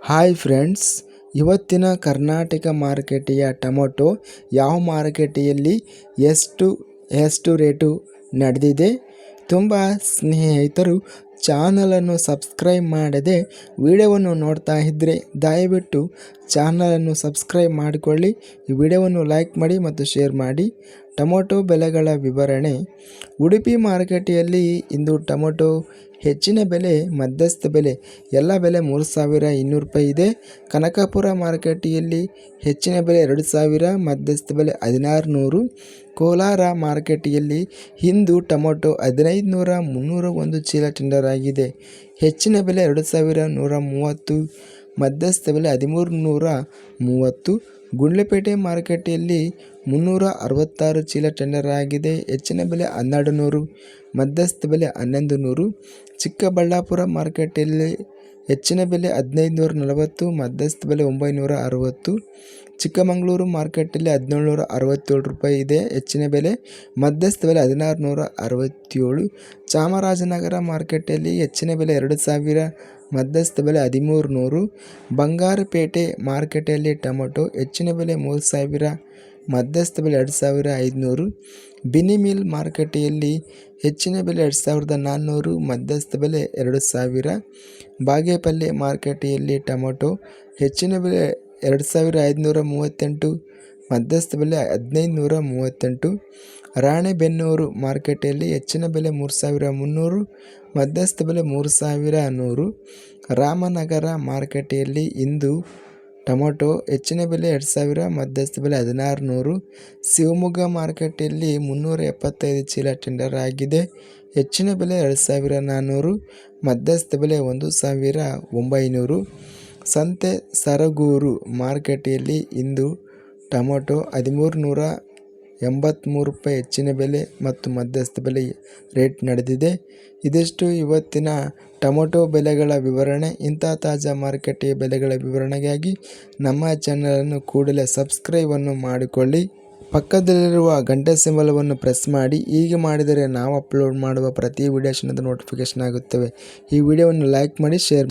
Hi friends, ಇವತ್ತಿನ ಕರ್ನಾಟಕ ಮಾರುಕಟ್ಟೆಯ tomato ಯಾವ ಮಾರುಕಟ್ಟೆಯಲ್ಲಿ ಎಷ್ಟು ರೇಟು ನಡೆದಿದೆ. ತುಂಬ ಸ್ನೇಹಿತರು ಚಾನಲನ್ನು ಸಬ್ಸ್ಕ್ರೈಬ್ ಮಾಡದೆ ವಿಡಿಯೋವನ್ನು ನೋಡ್ತಾ ಇದ್ದರೆ ದಯವಿಟ್ಟು ಚಾನಲನ್ನು ಸಬ್ಸ್ಕ್ರೈಬ್ ಮಾಡಿಕೊಳ್ಳಿ. ಈ ವಿಡಿಯೋವನ್ನು ಲೈಕ್ ಮಾಡಿ ಮತ್ತು ಶೇರ್ ಮಾಡಿ. ಟೊಮೊಟೊ ಬೆಲೆಗಳ ವಿವರಣೆ. ಉಡುಪಿ ಮಾರುಕಟ್ಟೆಯಲ್ಲಿ ಇಂದು ಟೊಮೊಟೊ ಹೆಚ್ಚಿನ ಬೆಲೆ, ಮಧ್ಯಸ್ಥ ಬೆಲೆ ಎಲ್ಲ ಬೆಲೆ 3,200 ರೂಪಾಯಿ ಇದೆ. ಕನಕಪುರ ಮಾರುಕಟ್ಟೆಯಲ್ಲಿ ಹೆಚ್ಚಿನ ಬೆಲೆ 2,000, ಮಧ್ಯಸ್ಥ ಬೆಲೆ 1,600. ಕೋಲಾರ ಮಾರುಕಟ್ಟೆಯಲ್ಲಿ ಇಂದು ಟೊಮೊಟೊ 1,500, 301 ಚೀಲ ಟೆಂಡರ್ ಆಗಿದೆ. ಹೆಚ್ಚಿನ ಬೆಲೆ 2,130, ಮಧ್ಯಸ್ಥ ಬೆಲೆ 1,330. ಗುಂಡ್ಲುಪೇಟೆ ಮಾರುಕಟ್ಟೆಯಲ್ಲಿ 366 ಚೀಲ ಟೆಂಡರ್ ಆಗಿದೆ. ಹೆಚ್ಚಿನ ಬೆಲೆ 1,200, ಮಧ್ಯಸ್ಥ ಬೆಲೆ 1,100. ಚಿಕ್ಕಬಳ್ಳಾಪುರ ಮಾರುಕಟ್ಟೆಯಲ್ಲಿ ಹೆಚ್ಚಿನ ಬೆಲೆ 1,540, ಮಧ್ಯಸ್ಥ ಬೆಲೆ 960. ಚಿಕ್ಕಮಗಳೂರು ಮಾರುಕಟ್ಟೆಯಲ್ಲಿ 1,767 ರೂಪಾಯಿ ಇದೆ ಹೆಚ್ಚಿನ ಬೆಲೆ, ಮಧ್ಯಸ್ಥ ಬೆಲೆ 1,667. ಚಾಮರಾಜನಗರ ಮಾರುಕಟ್ಟೆಯಲ್ಲಿ ಹೆಚ್ಚಿನ ಬೆಲೆ 2,000, ಮಧ್ಯಸ್ಥ ಬೆಲೆ 1,300. ಬಂಗಾರಪೇಟೆ ಮಾರುಕಟ್ಟೆಯಲ್ಲಿ ಟೊಮೊಟೊ ಹೆಚ್ಚಿನ ಬೆಲೆ 3,000, ಮಧ್ಯಸ್ಥ ಬೆಲೆ 2,500. ಬಿನಿ ಮಿಲ್ ಮಾರುಕಟ್ಟೆಯಲ್ಲಿ ಹೆಚ್ಚಿನ ಬೆಲೆ 2,400, ಮಧ್ಯಸ್ಥ ಬೆಲೆ 2,000. ಬಾಗೇಪಲ್ಲಿ ಮಾರುಕಟ್ಟೆಯಲ್ಲಿ ಟೊಮೊಟೊ ಹೆಚ್ಚಿನ ಬೆಲೆ 2,538, ಮಧ್ಯಸ್ಥ ಬೆಲೆ 1,538. ರಾಣೆಬೆನ್ನೂರು ಮಾರುಕಟ್ಟೆಯಲ್ಲಿ ಹೆಚ್ಚಿನ ಬೆಲೆ 3,300, ಮಧ್ಯಸ್ಥ ಬೆಲೆ 3,100. ರಾಮನಗರ ಮಾರುಕಟ್ಟೆಯಲ್ಲಿ ಇಂದು ಟೊಮೊಟೊ ಹೆಚ್ಚಿನ ಬೆಲೆ 2,000, ಮಧ್ಯಸ್ಥ ಬೆಲೆ 1,600. ಶಿವಮೊಗ್ಗ ಮಾರುಕಟ್ಟೆಯಲ್ಲಿ 375 ಚೀಲ ಟೆಂಡರ್ ಆಗಿದೆ. ಹೆಚ್ಚಿನ ಬೆಲೆ 2,400, ಮಧ್ಯಸ್ಥ ಬೆಲೆ 1,900. ಸಂತೆ ಸರಗೂರು ಮಾರುಕಟ್ಟೆಯಲ್ಲಿ ಇಂದು ಟೊಮೊಟೊ 1,383 ರೂಪಾಯಿ ಹೆಚ್ಚಿನ ಬೆಲೆ ಮತ್ತು ಮಧ್ಯಸ್ಥ ಬೆಲೆ ರೇಟ್ ನಡೆದಿದೆ. ಇದಿಷ್ಟು ಇವತ್ತಿನ ಟೊಮೊಟೊ ಬೆಲೆಗಳ ವಿವರಣೆ. ಇಂಥ ತಾಜಾ ಮಾರುಕಟ್ಟೆಯ ಬೆಲೆಗಳ ವಿವರಣೆಗಾಗಿ ನಮ್ಮ ಚಾನಲನ್ನು ಕೂಡಲೇ ಸಬ್ಸ್ಕ್ರೈಬನ್ನು ಮಾಡಿಕೊಳ್ಳಿ. ಪಕ್ಕದಲ್ಲಿರುವ ಗಂಟೆ ಸಿಂಬಲವನ್ನು ಪ್ರೆಸ್ ಮಾಡಿ. ಹೀಗೆ ಮಾಡಿದರೆ ನಾವು ಅಪ್ಲೋಡ್ ಮಾಡುವ ಪ್ರತಿ ವಿಡಿಯೋಷನದ ನೋಟಿಫಿಕೇಶನ್ ಆಗುತ್ತವೆ. ಈ ವಿಡಿಯೋವನ್ನು ಲೈಕ್ ಮಾಡಿ, ಶೇರ್